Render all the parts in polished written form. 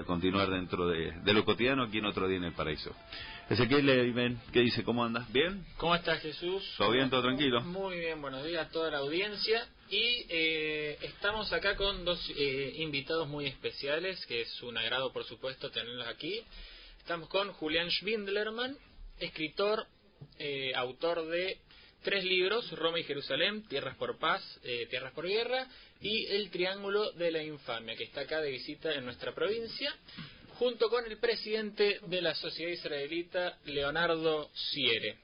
continuar dentro de lo cotidiano aquí en Otro Día en el Paraíso. Ezequiel, ¿qué dice? ¿Cómo andas? ¿Bien? ¿Cómo estás, Jesús? ¿Todo bien? ¿Todo tranquilo? Muy bien, buenos días a toda la audiencia. Y estamos acá con dos invitados muy especiales, que es un agrado, por supuesto, tenerlos aquí. Estamos con Julián Schwindlerman, escritor, autor de 3 libros: Roma y Jerusalén, Tierras por Paz, Tierras por Guerra, y El Triángulo de la Infamia, que está acá de visita en nuestra provincia, junto con el presidente de la Sociedad Israelita, Leonardo Siere.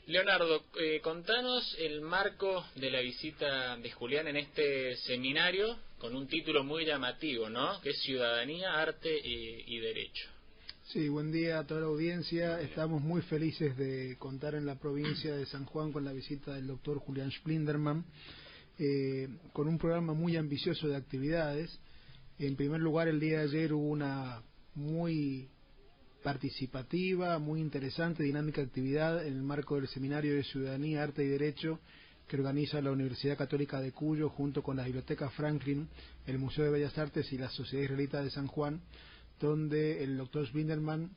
Leonardo, contanos el marco de la visita de Julián en este seminario, con un título muy llamativo, ¿no?, que es Ciudadanía, Arte y Derecho. Sí, buen día a toda la audiencia. Estamos muy felices de contar en la provincia de San Juan con la visita del doctor Julián Schwindlerman, con un programa muy ambicioso de actividades. En primer lugar, el día de ayer hubo una muy participativa, muy interesante, dinámica actividad en el marco del Seminario de Ciudadanía, Arte y Derecho que organiza la Universidad Católica de Cuyo junto con la Biblioteca Franklin, el Museo de Bellas Artes y la Sociedad Israelita de San Juan, donde el doctor Schwindlerman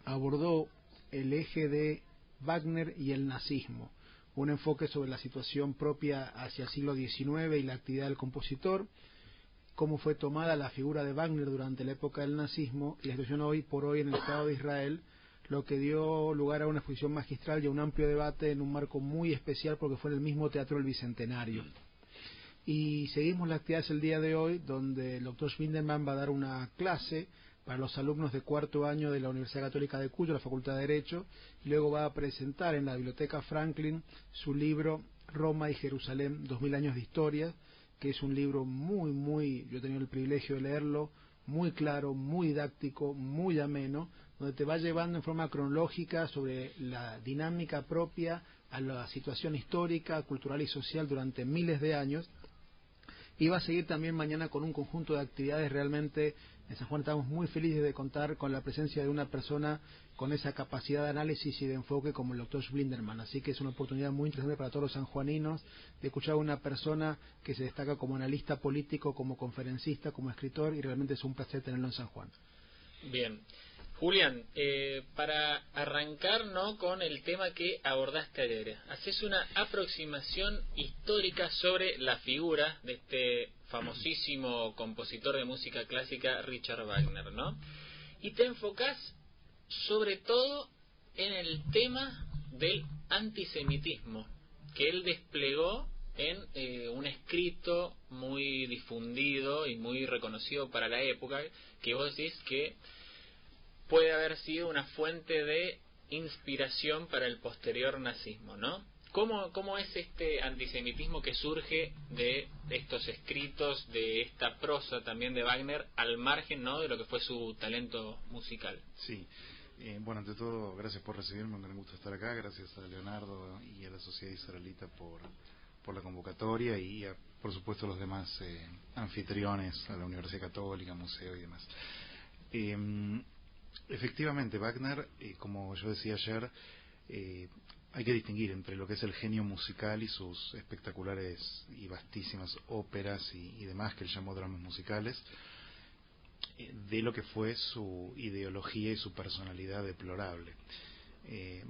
abordó el eje de Wagner y el nazismo, un enfoque sobre la situación propia hacia el siglo XIX y la actividad del compositor, cómo fue tomada la figura de Wagner durante la época del nazismo y la situación hoy por hoy en el Estado de Israel, lo que dio lugar a una exposición magistral y a un amplio debate en un marco muy especial porque fue en el mismo Teatro del Bicentenario. Y seguimos las actividades el día de hoy, donde el doctor Schwindlerman va a dar una clase para los alumnos de 4º año de la Universidad Católica de Cuyo, la Facultad de Derecho, y luego va a presentar en la Biblioteca Franklin su libro Roma y Jerusalén, 2000 años de historia, que es un libro muy, yo he tenido el privilegio de leerlo, muy claro, muy didáctico, muy ameno, donde te va llevando en forma cronológica sobre la dinámica propia a la situación histórica, cultural y social durante miles de años. Y va a seguir también mañana con un conjunto de actividades. Realmente en San Juan estamos muy felices de contar con la presencia de una persona con esa capacidad de análisis y de enfoque como el doctor Schwindlerman. Así que es una oportunidad muy interesante para todos los sanjuaninos de escuchar a una persona que se destaca como analista político, como conferencista, como escritor, y realmente es un placer tenerlo en San Juan. Bien. Julián, para arrancar, ¿no?, con el tema que abordaste ayer, haces una aproximación histórica sobre la figura de este famosísimo compositor de música clásica, Richard Wagner, ¿no? Y te enfocás sobre todo en el tema del antisemitismo que él desplegó en un escrito muy difundido y muy reconocido para la época, que vos decís que puede haber sido una fuente de inspiración para el posterior nazismo, ¿no? ¿Cómo es este antisemitismo que surge de estos escritos, de esta prosa también de Wagner, al margen, ¿no?, de lo que fue su talento musical? Sí, bueno, ante todo, gracias por recibirme, me gusta estar acá, gracias a Leonardo y a la Sociedad Israelita por la convocatoria y por supuesto a los demás anfitriones, a la Universidad Católica, Museo y demás. Efectivamente, Wagner, como yo decía ayer, hay que distinguir entre lo que es el genio musical y sus espectaculares y vastísimas óperas y demás que él llamó dramas musicales, de lo que fue su ideología y su personalidad deplorable.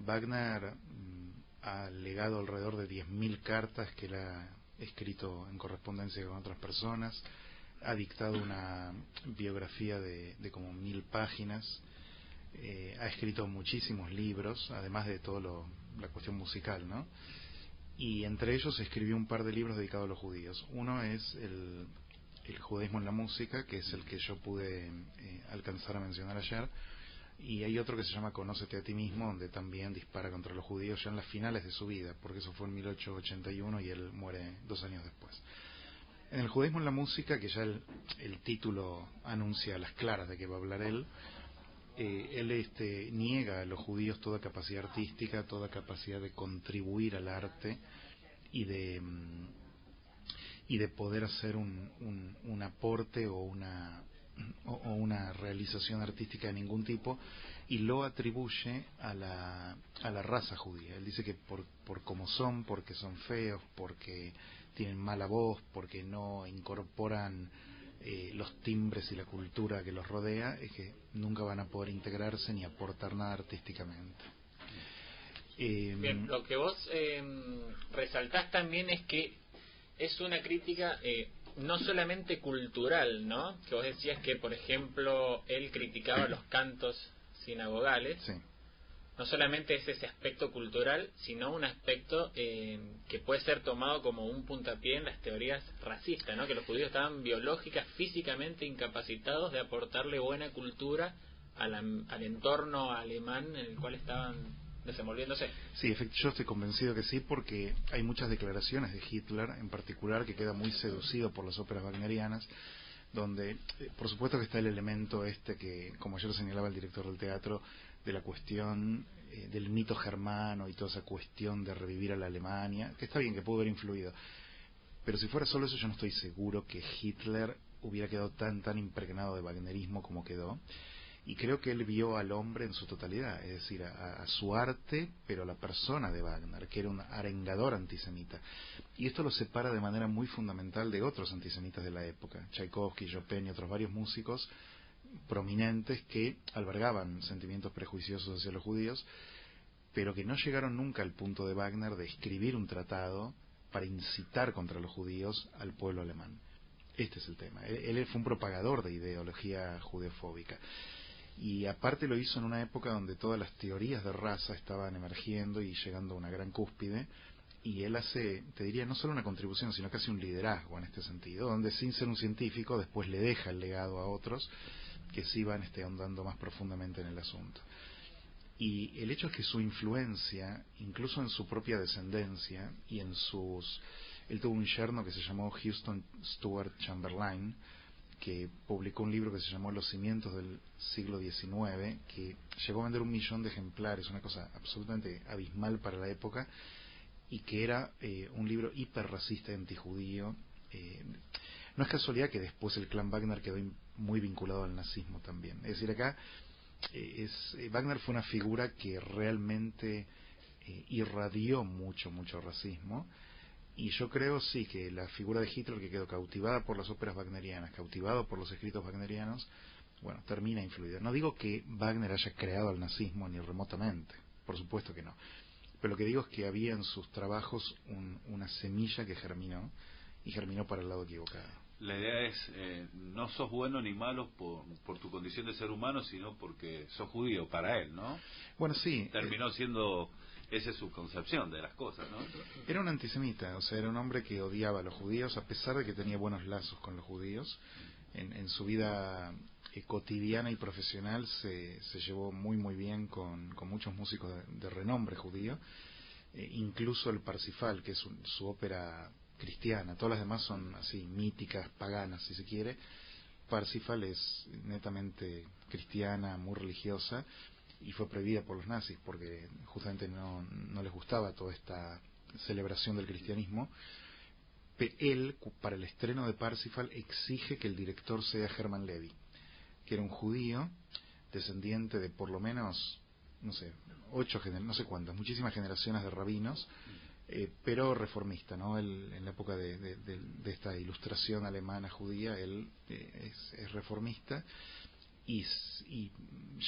Wagner ha legado alrededor de 10.000 cartas que él ha escrito en correspondencia con otras personas, ha dictado una biografía de como 1.000 páginas, ha escrito muchísimos libros, además de todo la cuestión musical, ¿no? Y entre ellos escribió un par de libros dedicados a los judíos. Uno es el judaísmo en la música, que es el que yo pude alcanzar a mencionar ayer, y hay otro que se llama Conócete a ti mismo, donde también dispara contra los judíos ya en las finales de su vida, porque eso fue en 1881 y él muere 2 años después. En el judaísmo en la música, que ya el título anuncia a las claras de que va a hablar él niega a los judíos toda capacidad artística, toda capacidad de contribuir al arte y de poder hacer un aporte o una realización artística de ningún tipo, y lo atribuye a la raza judía. Él dice que por cómo son, porque son feos, porque tienen mala voz, porque no incorporan los timbres y la cultura que los rodea, es que nunca van a poder integrarse ni aportar nada artísticamente. Bien, lo que vos resaltás también es que es una crítica no solamente cultural, ¿no? Que vos decías que, por ejemplo, él criticaba los cantos sinagogales. Sí. No solamente es ese aspecto cultural, sino un aspecto que puede ser tomado como un puntapié en las teorías racistas, ¿no? Que los judíos estaban biológicas, físicamente incapacitados de aportarle buena cultura al entorno alemán en el cual estaban desenvolviéndose. Sí, yo estoy convencido que sí, porque hay muchas declaraciones de Hitler en particular que queda muy seducido por las óperas wagnerianas, donde por supuesto que está el elemento que, como ayer señalaba el director del teatro, de la cuestión del mito germano y toda esa cuestión de revivir a la Alemania, que está bien, que pudo haber influido, pero si fuera solo eso, yo no estoy seguro que Hitler hubiera quedado tan impregnado de wagnerismo como quedó. Y creo que él vio al hombre en su totalidad, es decir, a su arte, pero a la persona de Wagner, que era un arengador antisemita. Y esto lo separa de manera muy fundamental de otros antisemitas de la época, Tchaikovsky, Chopin y otros varios músicos prominentes que albergaban sentimientos prejuiciosos hacia los judíos, pero que no llegaron nunca al punto de Wagner de escribir un tratado para incitar contra los judíos al pueblo alemán. Este es el tema. Él fue un propagador de ideología judeofóbica. Y aparte lo hizo en una época donde todas las teorías de raza estaban emergiendo y llegando a una gran cúspide, y él hace, te diría, no solo una contribución, sino casi un liderazgo en este sentido, donde sin ser un científico después le deja el legado a otros que sí van ahondando más profundamente en el asunto. Y el hecho es que su influencia, incluso en su propia descendencia y en él tuvo un yerno que se llamó Houston Stuart Chamberlain, que publicó un libro que se llamó Los cimientos del siglo XIX, que llegó a vender 1 millón de ejemplares, una cosa absolutamente abismal para la época, y que era un libro hiperracista y antijudío. No es casualidad que después el clan Wagner quedó muy vinculado al nazismo también. Es decir, acá Wagner fue una figura que realmente irradió mucho racismo. Y yo creo, sí, que la figura de Hitler, que quedó cautivada por las óperas wagnerianas, cautivado por los escritos wagnerianos, bueno, termina influida. No digo que Wagner haya creado el nazismo ni remotamente, por supuesto que no. Pero lo que digo es que había en sus trabajos una semilla que germinó, y germinó para el lado equivocado. La idea es, no sos bueno ni malo por tu condición de ser humano, sino porque sos judío para él, ¿no? Bueno, sí. Terminó siendo... Esa es su concepción de las cosas, ¿no? Era un antisemita, o sea, era un hombre que odiaba a los judíos, a pesar de que tenía buenos lazos con los judíos. En su vida cotidiana y profesional se llevó muy bien con muchos músicos de renombre judío, incluso el Parsifal, que es su ópera cristiana. Todas las demás son así, míticas, paganas, si se quiere. Parsifal es netamente cristiana, muy religiosa, y fue prohibida por los nazis porque justamente no les gustaba toda esta celebración del cristianismo. Pero él, para el estreno de Parsifal, exige que el director sea Hermann Levy, que era un judío descendiente de por lo menos, no sé, muchísimas generaciones de rabinos, pero reformista, ¿no? Él, en la época de esta ilustración alemana judía, él es reformista. Y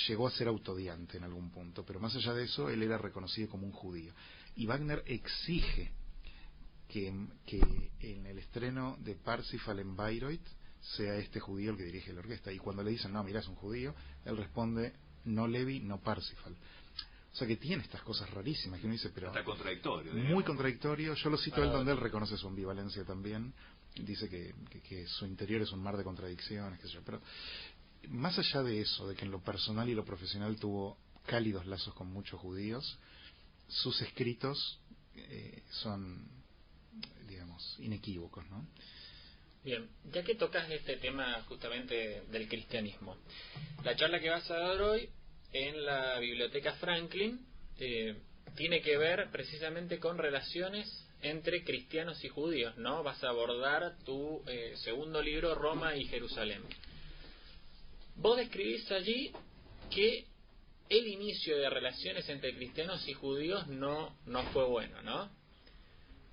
llegó a ser autodiante en algún punto, pero más allá de eso, él era reconocido como un judío. Y Wagner exige que en el estreno de Parsifal en Bayreuth sea este judío el que dirige la orquesta. Y cuando le dicen, no, mirá, es un judío, él responde, no Levy, no Parsifal. O sea que tiene estas cosas rarísimas que uno dice, pero... Está contradictorio. Muy contradictorio. Yo lo cito a él donde él reconoce su ambivalencia también. Dice que su interior es un mar de contradicciones, qué sé yo, pero... Más allá de eso, de que en lo personal y lo profesional tuvo cálidos lazos con muchos judíos, sus escritos son, digamos, inequívocos, ¿no? Bien, ya que tocas este tema justamente del cristianismo, la charla que vas a dar hoy en la Biblioteca Franklin tiene que ver precisamente con relaciones entre cristianos y judíos, ¿no? Vas a abordar tu segundo libro, Roma y Jerusalén. Vos describís allí que el inicio de relaciones entre cristianos y judíos no fue bueno, ¿no?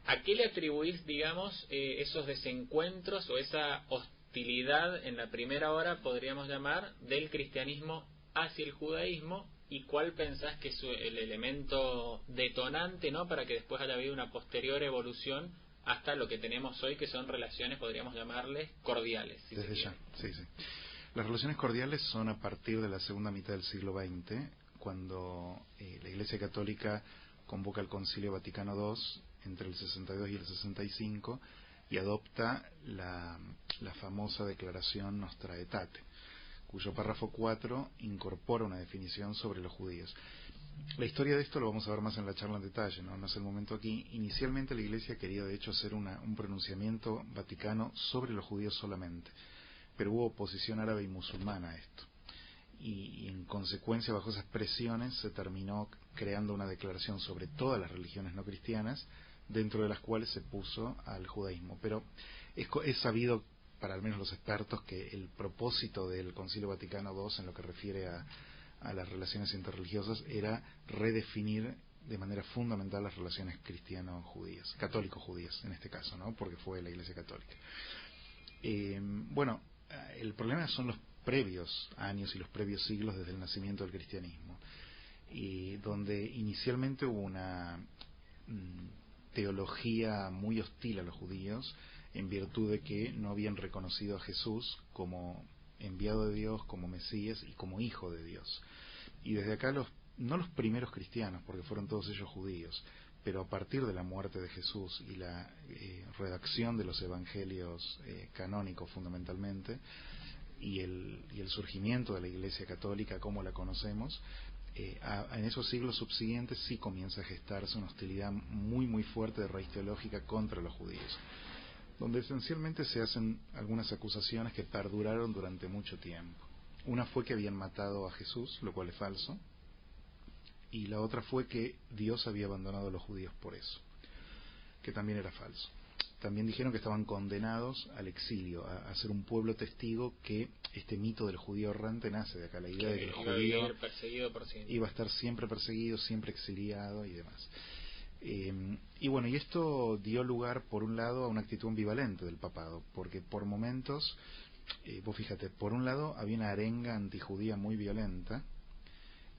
¿A qué le atribuís, digamos, esos desencuentros o esa hostilidad en la primera hora, podríamos llamar, del cristianismo hacia el judaísmo, y cuál pensás que es el elemento detonante, ¿no?, para que después haya habido una posterior evolución hasta lo que tenemos hoy, que son relaciones, podríamos llamarles, cordiales. Desde ya, sí. Las relaciones cordiales son a partir de la segunda mitad del siglo XX, cuando la Iglesia Católica convoca el Concilio Vaticano II entre el 62 y el 65 y adopta la famosa declaración Nostra Aetate, cuyo párrafo 4 incorpora una definición sobre los judíos. La historia de esto lo vamos a ver más en la charla en detalle, no es el momento aquí. Inicialmente la Iglesia quería de hecho hacer un pronunciamiento vaticano sobre los judíos solamente, pero hubo oposición árabe y musulmana a esto. Y en consecuencia, bajo esas presiones, se terminó creando una declaración sobre todas las religiones no cristianas, dentro de las cuales se puso al judaísmo. Pero es sabido, para al menos los expertos, que el propósito del Concilio Vaticano II, en lo que refiere a las relaciones interreligiosas, era redefinir de manera fundamental las relaciones cristiano-judías, católico-judías en este caso, ¿no?, porque fue la Iglesia Católica. El problema son los previos años y los previos siglos desde el nacimiento del cristianismo, y donde inicialmente hubo una teología muy hostil a los judíos, en virtud de que no habían reconocido a Jesús como enviado de Dios, como Mesías y como Hijo de Dios. Y desde acá no los primeros cristianos, porque fueron todos ellos judíos, pero a partir de la muerte de Jesús y la redacción de los evangelios canónicos fundamentalmente, y el surgimiento de la Iglesia Católica como la conocemos, en esos siglos subsiguientes sí comienza a gestarse una hostilidad muy muy fuerte de raíz teológica contra los judíos, donde esencialmente se hacen algunas acusaciones que perduraron durante mucho tiempo. Una fue que habían matado a Jesús, lo cual es falso, y la otra fue que Dios había abandonado a los judíos por eso, que también era falso. También dijeron que estaban condenados al exilio, a ser un pueblo testigo, que este mito del judío errante nace de acá, la idea de que el judío iba a estar siempre perseguido, siempre exiliado y demás. Y esto dio lugar, por un lado, a una actitud ambivalente del papado, porque por momentos, vos fíjate, por un lado había una arenga antijudía muy violenta.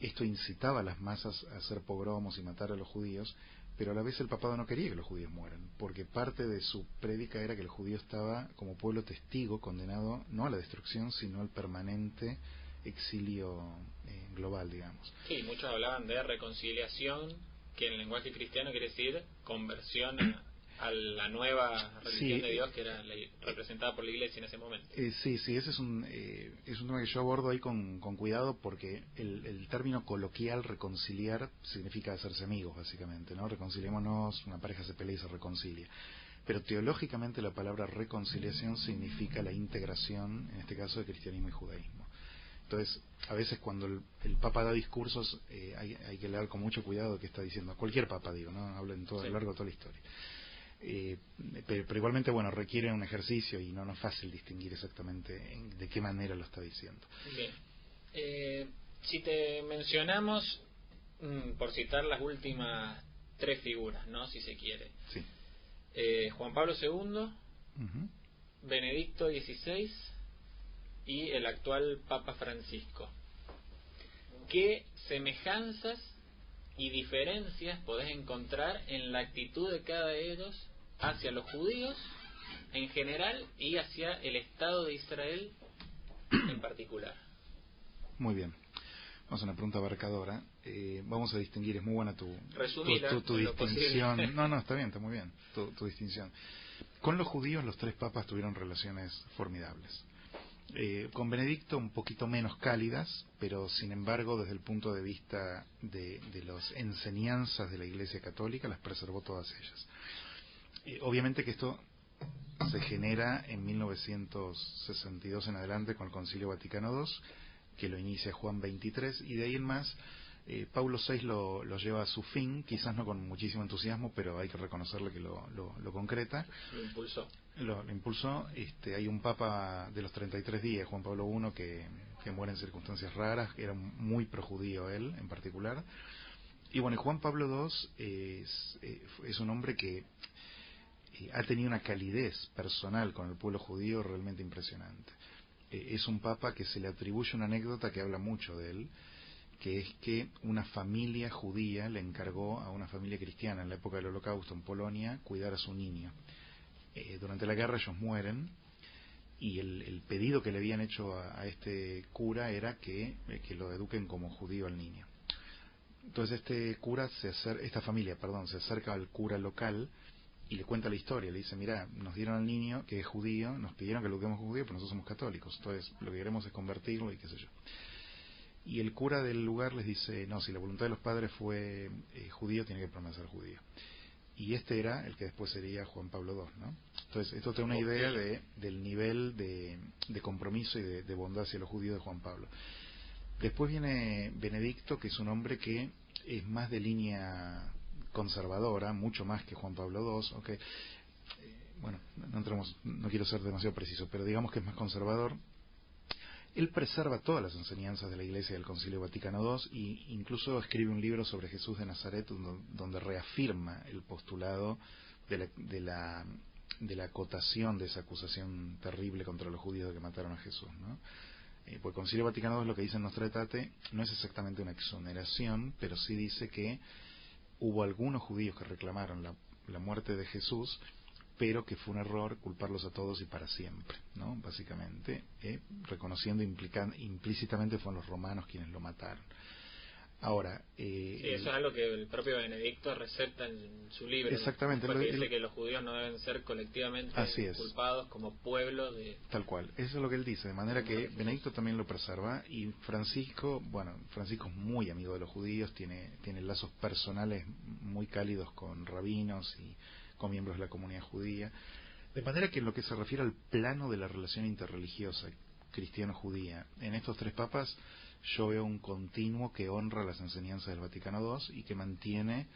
Esto incitaba a las masas a hacer pogromos y matar a los judíos, pero a la vez el papado no quería que los judíos mueran, porque parte de su prédica era que el judío estaba como pueblo testigo condenado no a la destrucción, sino al permanente exilio global, digamos. Sí, muchos hablaban de reconciliación, que en el lenguaje cristiano quiere decir conversión a la nueva religión de Dios, que era representada por la Iglesia en ese momento. Sí, ese es un tema que yo abordo ahí con cuidado, porque el término coloquial reconciliar significa hacerse amigos, básicamente, ¿no? Reconciliémonos, una pareja se pelea y se reconcilia. Pero teológicamente la palabra reconciliación significa la integración, en este caso, de cristianismo y judaísmo. Entonces, a veces cuando el Papa da discursos, hay que leer con mucho cuidado qué está diciendo. Cualquier Papa, digo, ¿no? Habla a lo largo de toda la historia. Pero igualmente, requiere un ejercicio y no es fácil distinguir exactamente de qué manera lo está diciendo. Bien. Si te mencionamos, por citar las últimas tres figuras, ¿no?, si se quiere. Sí. Juan Pablo II, Benedicto XVI y el actual Papa Francisco. ¿Qué semejanzas y diferencias podés encontrar en la actitud de cada de ellos hacia los judíos en general y hacia el Estado de Israel en particular? Muy bien. Vamos a una pregunta abarcadora. Vamos a distinguir, es muy buena tu distinción. No, está bien, está muy bien tu distinción. Con los judíos los tres papas tuvieron relaciones formidables. Con Benedicto un poquito menos cálidas, pero sin embargo desde el punto de vista de las enseñanzas de la Iglesia Católica las preservó todas ellas. Obviamente que esto se genera en 1962 en adelante con el Concilio Vaticano II, que lo inicia Juan XXIII, y de ahí en más Pablo VI lo lleva a su fin, quizás no con muchísimo entusiasmo, pero hay que reconocerle que lo concreta. Lo impulsó. Hay un papa de los 33 días, Juan Pablo I, que muere en circunstancias raras, era muy projudío él en particular. Y Juan Pablo II es un hombre que ha tenido una calidez personal con el pueblo judío realmente impresionante. Es un papa que se le atribuye una anécdota que habla mucho de él, que es que una familia judía le encargó a una familia cristiana en la época del Holocausto en Polonia cuidar a su niño. Durante la guerra ellos mueren, y el pedido que le habían hecho a este cura era que lo eduquen como judío al niño. Entonces esta familia se acerca al cura local y le cuenta la historia. Le dice: mira, nos dieron al niño que es judío, nos pidieron que lo eduquemos como judío, pero nosotros somos católicos, entonces lo que queremos es convertirlo y qué sé yo. Y el cura del lugar les dice: no, si la voluntad de los padres fue judío, tiene que permanecer judío. Y este era el que después sería Juan Pablo II, ¿no? Entonces esto te da una idea del nivel de compromiso y de bondad hacia los judíos de Juan Pablo. Después viene Benedicto, que es un hombre que es más de línea conservadora, mucho más que Juan Pablo II. Okay. Bueno, no quiero ser demasiado preciso, pero digamos que es más conservador. Él preserva todas las enseñanzas de la Iglesia del Concilio Vaticano II, e incluso escribe un libro sobre Jesús de Nazaret donde reafirma el postulado de la acotación de esa acusación terrible contra los judíos de que mataron a Jesús, ¿no? Porque el Concilio Vaticano II, lo que dice en Nostra Aetate, no es exactamente una exoneración, pero sí dice que hubo algunos judíos que reclamaron la muerte de Jesús, pero que fue un error culparlos a todos y para siempre, ¿no? Básicamente, reconociendo implícitamente fueron los romanos quienes lo mataron. Ahora, sí, eso es algo que el propio Benedicto receta en su libro. Exactamente. Porque dice que los judíos no deben ser colectivamente culpados como pueblo de... Tal cual, eso es lo que él dice, de manera que Benedicto también lo preserva. Y Francisco es muy amigo de los judíos, tiene lazos personales muy cálidos con rabinos y con miembros de la comunidad judía, de manera que en lo que se refiere al plano de la relación interreligiosa cristiano-judía, en estos tres papas yo veo un continuo que honra las enseñanzas del Vaticano II y que mantiene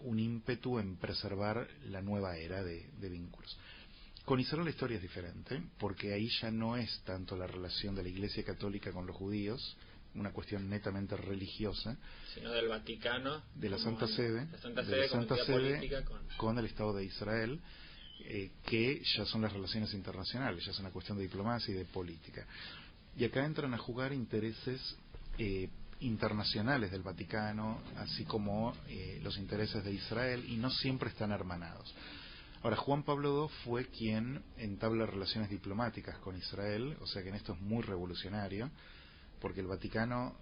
un ímpetu en preservar la nueva era de vínculos. Con Israel la historia es diferente, porque ahí ya no es tanto la relación de la Iglesia Católica con los judíos, una cuestión netamente religiosa, sino del Vaticano, de la Santa Sede, con el Estado de Israel, que ya son las relaciones internacionales, ya es una cuestión de diplomacia y de política. Y acá entran a jugar intereses internacionales del Vaticano, así como los intereses de Israel, y no siempre están hermanados. Ahora, Juan Pablo II fue quien entabla relaciones diplomáticas con Israel, o sea que en esto es muy revolucionario, porque el Vaticano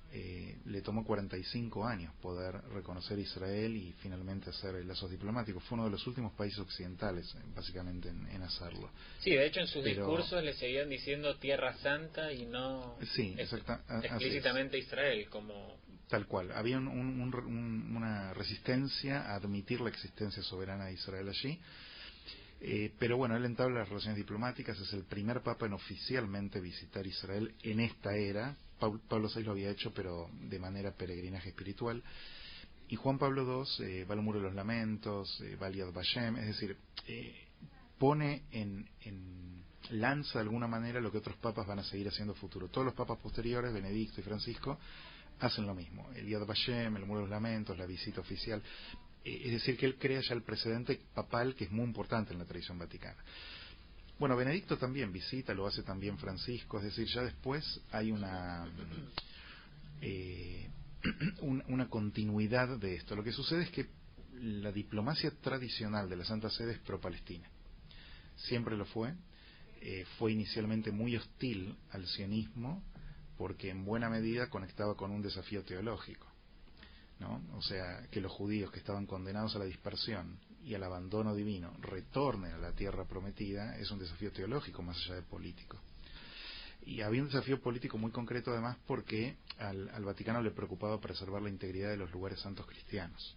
le tomó 45 años poder reconocer Israel y finalmente hacer lazos diplomáticos. Fue uno de los últimos países occidentales, básicamente, en hacerlo. Sí, de hecho en sus discursos le seguían diciendo Tierra Santa y no explícitamente Israel, como... Tal cual. Había una resistencia a admitir la existencia soberana de Israel allí. Pero bueno, él entabla las relaciones diplomáticas, es el primer papa en oficialmente visitar Israel en esta era. Pablo VI lo había hecho, pero de manera peregrinaje espiritual. Y Juan Pablo II va al Muro de los Lamentos, va al Yad Vashem, es decir, pone lanza de alguna manera lo que otros papas van a seguir haciendo futuro. Todos los papas posteriores, Benedicto y Francisco, hacen lo mismo. El Yad Vashem, el Muro de los Lamentos, la visita oficial. Es decir, que él crea ya el precedente papal, que es muy importante en la tradición vaticana. Bueno, Benedicto también visita, lo hace también Francisco, es decir, ya después hay una continuidad de esto. Lo que sucede es que la diplomacia tradicional de la Santa Sede es pro-Palestina. Siempre lo fue. Fue inicialmente muy hostil al sionismo, porque en buena medida conectaba con un desafío teológico, ¿no? O sea, que los judíos que estaban condenados a la dispersión y al abandono divino retornen a la tierra prometida es un desafío teológico más allá de político. Y había un desafío político muy concreto además porque al Vaticano le preocupaba preservar la integridad de los lugares santos cristianos,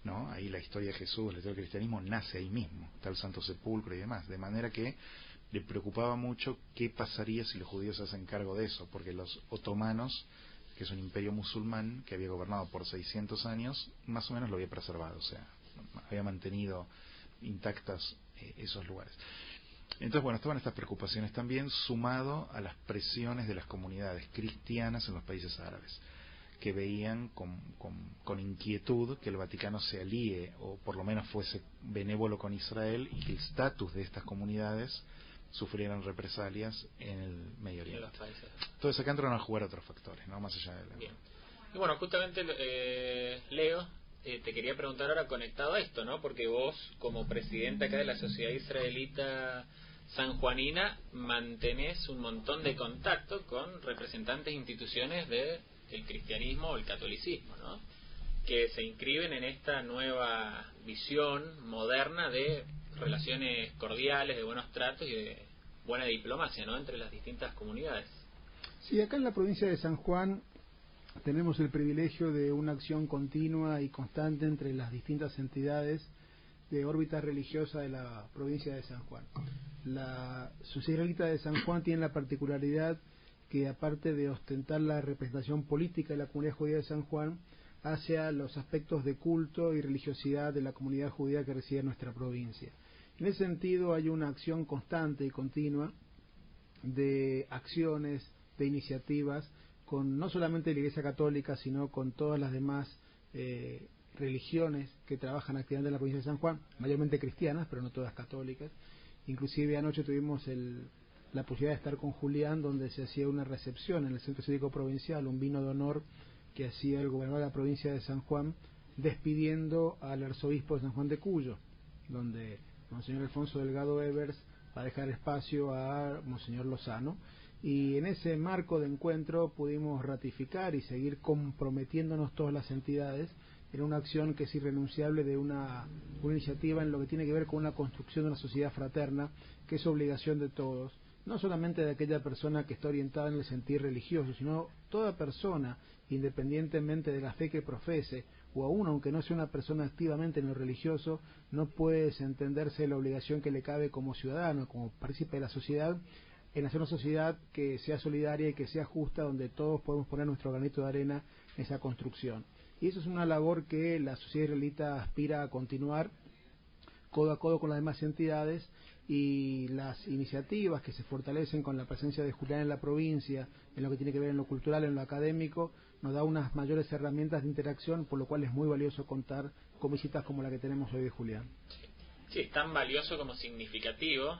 ¿no? Ahí la historia de Jesús, la historia del cristianismo nace ahí mismo, está el Santo Sepulcro y demás, de manera que le preocupaba mucho qué pasaría si los judíos se hacen cargo de eso, porque los otomanos, que es un imperio musulmán que había gobernado por 600 años, más o menos lo había preservado, o sea, había mantenido intactas esos lugares. Entonces, bueno, estaban estas preocupaciones también, sumado a las presiones de las comunidades cristianas en los países árabes, que veían con inquietud que el Vaticano se alíe o por lo menos fuese benévolo con Israel y que el estatus de estas comunidades sufrieran represalias en el Medio Oriente. Entonces acá entran a jugar otros factores, ¿no? Más allá de la... Bien. Y bueno, justamente Leo, te quería preguntar ahora conectado a esto, ¿no? Porque vos, como presidente acá de la Sociedad Israelita Sanjuanina, mantenés un montón de contacto con representantes de instituciones del cristianismo o el catolicismo, ¿no? Que se inscriben en esta nueva visión moderna de relaciones cordiales, de buenos tratos y de buena diplomacia, ¿no? Entre las distintas comunidades. Sí, acá en la provincia de San Juan tenemos el privilegio de una acción continua y constante entre las distintas entidades de órbita religiosa de la provincia de San Juan. La Sociedad Israelita de San Juan tiene la particularidad que, aparte de ostentar la representación política de la comunidad judía de San Juan, hacia los aspectos de culto y religiosidad de la comunidad judía que reside en nuestra provincia. En ese sentido hay una acción constante y continua de acciones, de iniciativas, con no solamente la Iglesia Católica, sino con todas las demás religiones que trabajan activamente en la provincia de San Juan, mayormente cristianas, pero no todas católicas. Inclusive anoche tuvimos la posibilidad de estar con Julián, donde se hacía una recepción en el Centro Cívico Provincial, un vino de honor que hacía el gobernador de la provincia de San Juan, despidiendo al arzobispo de San Juan de Cuyo, donde Monseñor Alfonso Delgado Evers va a dejar espacio a Monseñor Lozano. Y en ese marco de encuentro pudimos ratificar y seguir comprometiéndonos todas las entidades en una acción que es irrenunciable de una iniciativa en lo que tiene que ver con una construcción de una sociedad fraterna, que es obligación de todos, no solamente de aquella persona que está orientada en el sentir religioso, sino toda persona, independientemente de la fe que profese, o aún aunque no sea una persona activamente en lo religioso, no puede desentenderse de la obligación que le cabe como ciudadano, como partícipe de la sociedad, en hacer una sociedad que sea solidaria y que sea justa, donde todos podemos poner nuestro granito de arena en esa construcción. Y eso es una labor que la sociedad israelita aspira a continuar codo a codo con las demás entidades, y las iniciativas que se fortalecen con la presencia de Julián en la provincia, en lo que tiene que ver en lo cultural, en lo académico, nos da unas mayores herramientas de interacción, por lo cual es muy valioso contar con visitas como la que tenemos hoy de Julián. Sí, es tan valioso como significativo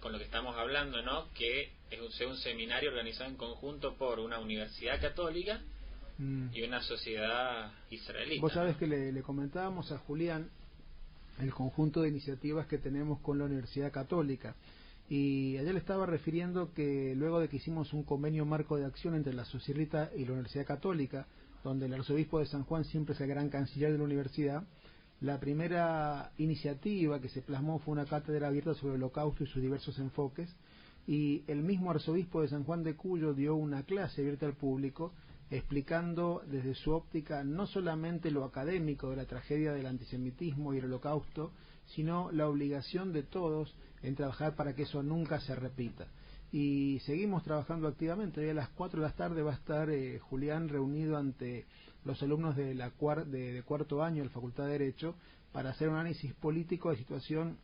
con lo que estamos hablando, ¿no? Que es un seminario organizado en conjunto por una universidad católica y una sociedad israelita. Vos sabés, ¿no?, que le comentábamos a Julián el conjunto de iniciativas que tenemos con la Universidad Católica, y ayer le estaba refiriendo que luego de que hicimos un convenio marco de acción entre la Sociedad Israelita y la Universidad Católica, donde el arzobispo de San Juan siempre es el gran canciller de la universidad, la primera iniciativa que se plasmó fue una cátedra abierta sobre el Holocausto y sus diversos enfoques, y el mismo arzobispo de San Juan de Cuyo dio una clase abierta al público explicando desde su óptica no solamente lo académico de la tragedia del antisemitismo y el Holocausto, sino la obligación de todos en trabajar para que eso nunca se repita. Y seguimos trabajando activamente. Hoy a las 4 de la tarde va a estar Julián reunido ante los alumnos de cuarto año de la Facultad de Derecho para hacer un análisis político de situación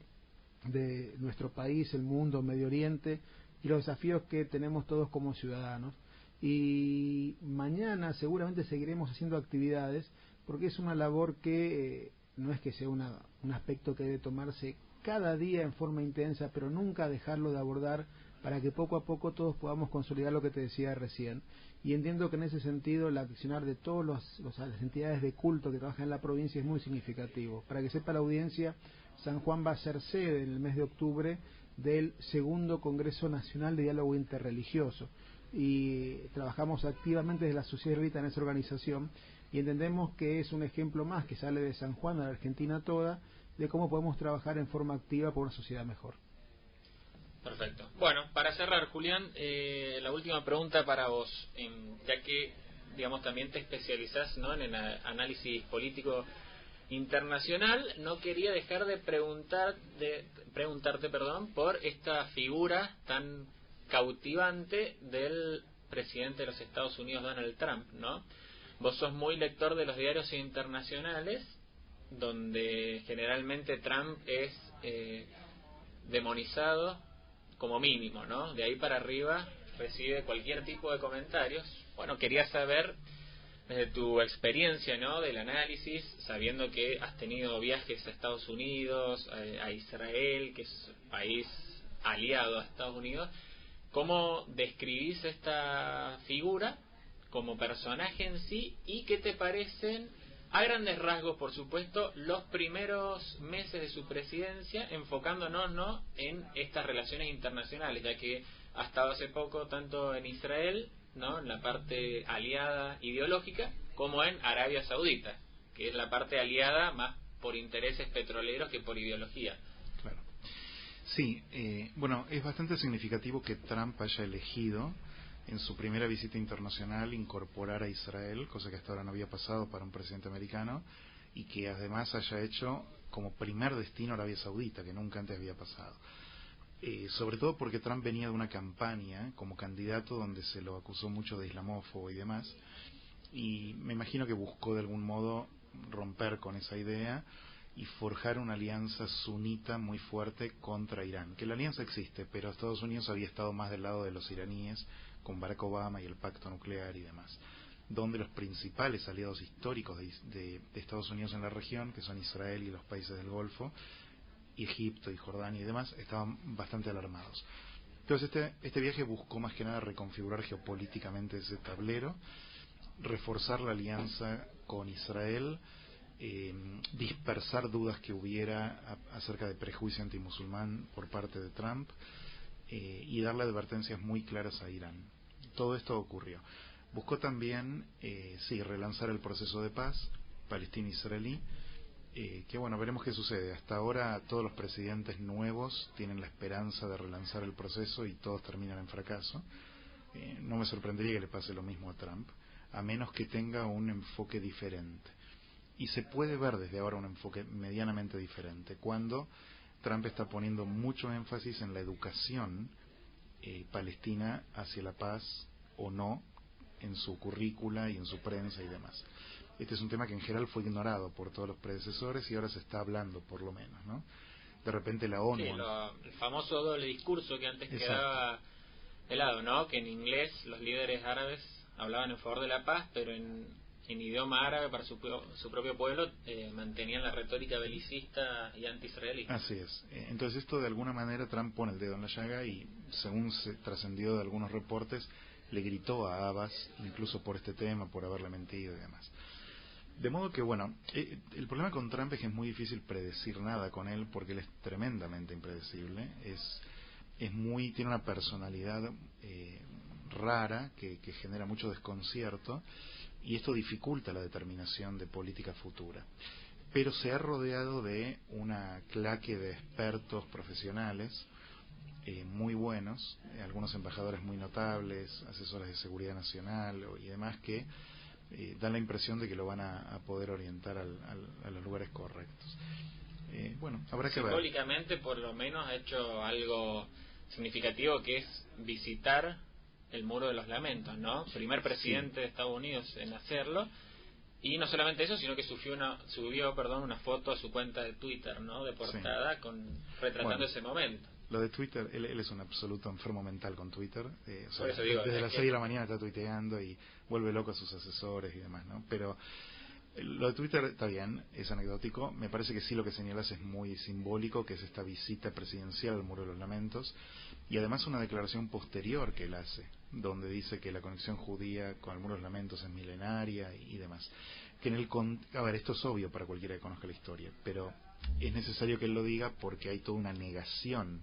de nuestro país, el mundo, Medio Oriente y los desafíos que tenemos todos como ciudadanos. Y mañana seguramente seguiremos haciendo actividades, porque es una labor que no es que sea un aspecto que debe tomarse cada día en forma intensa, pero nunca dejarlo de abordar, para que poco a poco todos podamos consolidar lo que te decía recién. Y entiendo que en ese sentido el accionar de todas las entidades de culto que trabajan en la provincia es muy significativo. Para que sepa la audiencia, San Juan va a ser sede en el mes de octubre del segundo Congreso Nacional de Diálogo Interreligioso, y trabajamos activamente desde la Sociedad Israelita en esa organización, y entendemos que es un ejemplo más que sale de San Juan a la Argentina toda, de cómo podemos trabajar en forma activa por una sociedad mejor. Perfecto. Bueno, para cerrar, Julián, la última pregunta para vos, ya que, digamos, también te especializás, ¿no?, en el análisis político internacional, no quería dejar de preguntarte, por esta figura tan cautivante del presidente de los Estados Unidos, Donald Trump, ¿no? Vos sos muy lector de los diarios internacionales, donde generalmente Trump es demonizado como mínimo, ¿no? De ahí para arriba recibe cualquier tipo de comentarios. Bueno, quería saber desde tu experiencia, ¿no?, del análisis, sabiendo que has tenido viajes a Estados Unidos, a Israel, que es un país aliado a Estados Unidos, ¿cómo describís esta figura como personaje en sí y qué te parecen, a grandes rasgos, por supuesto, los primeros meses de su presidencia, enfocándonos, ¿no?, en estas relaciones internacionales, ya que ha estado hace poco tanto en Israel, ¿no?, en la parte aliada ideológica, como en Arabia Saudita, que es la parte aliada más por intereses petroleros que por ideología. Claro. Sí, bueno, es bastante significativo que Trump haya elegido en su primera visita internacional incorporar a Israel, cosa que hasta ahora no había pasado para un presidente americano, y que además haya hecho como primer destino Arabia Saudita, que nunca antes había pasado. Sobre todo porque Trump venía de una campaña como candidato donde se lo acusó mucho de islamófobo y demás, y me imagino que buscó de algún modo romper con esa idea y forjar una alianza sunita muy fuerte contra Irán, que la alianza existe, pero Estados Unidos había estado más del lado de los iraníes con Barack Obama y el pacto nuclear y demás, donde los principales aliados históricos de Estados Unidos en la región, que son Israel y los países del Golfo, y Egipto y Jordania y demás, estaban bastante alarmados. Entonces este viaje buscó más que nada reconfigurar geopolíticamente ese tablero, reforzar la alianza con Israel, dispersar dudas que hubiera acerca de prejuicio antimusulmán por parte de Trump, y darle advertencias muy claras a Irán. Todo esto ocurrió. Buscó también, relanzar el proceso de paz palestino-israelí, que bueno, veremos qué sucede. Hasta ahora todos los presidentes nuevos tienen la esperanza de relanzar el proceso y todos terminan en fracaso. No me sorprendería que le pase lo mismo a Trump, a menos que tenga un enfoque diferente. Y se puede ver desde ahora un enfoque medianamente diferente, cuando Trump está poniendo mucho énfasis en la educación palestina hacia la paz o no, en su currícula y en su prensa y demás. Este es un tema que en general fue ignorado por todos los predecesores y ahora se está hablando, por lo menos, ¿no? De repente la ONU... Sí, el famoso doble discurso que antes Exacto. quedaba de lado, ¿no? Que en inglés los líderes árabes hablaban en favor de la paz, pero en idioma árabe para su propio pueblo mantenían la retórica belicista y anti-israelí. Así es. Entonces esto de alguna manera Trump pone el dedo en la llaga y, según se trascendió de algunos reportes, le gritó a Abbas, incluso por este tema, por haberle mentido y demás. De modo que, bueno, el problema con Trump es que es muy difícil predecir nada con él, porque él es tremendamente impredecible, tiene una personalidad rara que genera mucho desconcierto, y esto dificulta la determinación de política futura. Pero se ha rodeado de una claque de expertos profesionales muy buenos, algunos embajadores muy notables, asesores de seguridad nacional y demás, que dan la impresión de que lo van a poder orientar a los lugares correctos. Bueno, habrá que ver. Simbólicamente, por lo menos, ha hecho algo significativo, que es visitar el Muro de los Lamentos, ¿no? Primer presidente de Estados Unidos en hacerlo. Y no solamente eso, sino que subió una foto a su cuenta de Twitter, ¿no?, de portada, retratando ese momento. Lo de Twitter, él es un absoluto enfermo mental con Twitter. Por eso digo, desde las 6 de la mañana está tuiteando y vuelve loco a sus asesores y demás, ¿no? Pero lo de Twitter está bien, es anecdótico. Me parece que sí, lo que señalas es muy simbólico, que es esta visita presidencial al Muro de los Lamentos, y además una declaración posterior que él hace, donde dice que la conexión judía con el Muro de los Lamentos es milenaria y demás. Que a ver, esto es obvio para cualquiera que conozca la historia, pero es necesario que él lo diga porque hay toda una negación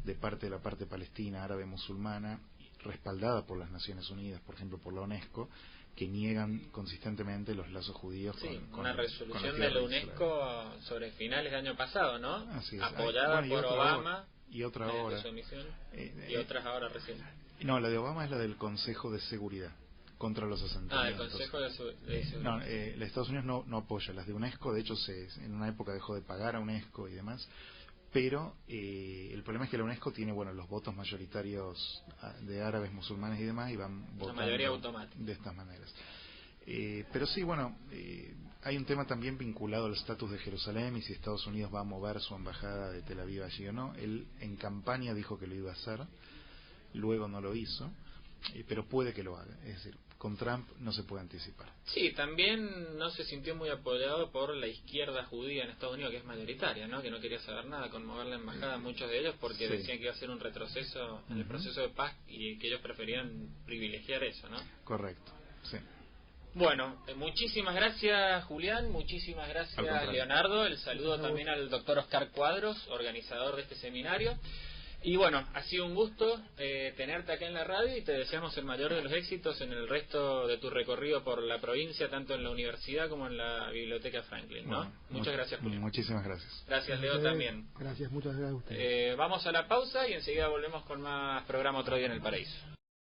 de parte palestina, árabe, musulmana, respaldada por las Naciones Unidas, por ejemplo por la UNESCO, que niegan consistentemente los lazos judíos con una resolución de la UNESCO sobre finales del año pasado, ¿no? Así es. Apoyada por Obama y otra ahora y otras ahora recién. No, la de Obama es la del Consejo de Seguridad contra los asentamientos. El Consejo de Seguridad. No, Estados Unidos no apoya las de UNESCO. De hecho, en una época dejó de pagar a UNESCO y demás. Pero el problema es que la UNESCO tiene, los votos mayoritarios de árabes, musulmanes y demás, y van votando la mayoría automática de estas maneras. Pero sí, hay un tema también vinculado al estatus de Jerusalén y si Estados Unidos va a mover su embajada de Tel Aviv allí o no. Él en campaña dijo que lo iba a hacer, luego no lo hizo, pero puede que lo haga. Es decir, con Trump no se puede anticipar. Sí, también no se sintió muy apoyado por la izquierda judía en Estados Unidos, que es mayoritaria, ¿no? Que no quería saber nada con mover la embajada, muchos de ellos, porque decían que iba a ser un retroceso en el proceso de paz y que ellos preferían privilegiar eso, ¿no? Correcto, sí. Bueno, muchísimas gracias Julián, muchísimas gracias Leonardo, el saludo también al doctor Oscar Cuadros, organizador de este seminario. Y bueno, ha sido un gusto tenerte acá en la radio y te deseamos el mayor de los éxitos en el resto de tu recorrido por la provincia, tanto en la universidad como en la Biblioteca Franklin, ¿no? Muchas gracias, Julián. Muchísimas gracias. Gracias, Leo, también. Gracias, muchas gracias a ustedes. Vamos a la pausa y enseguida volvemos con más programa Otro Día en el Paraíso.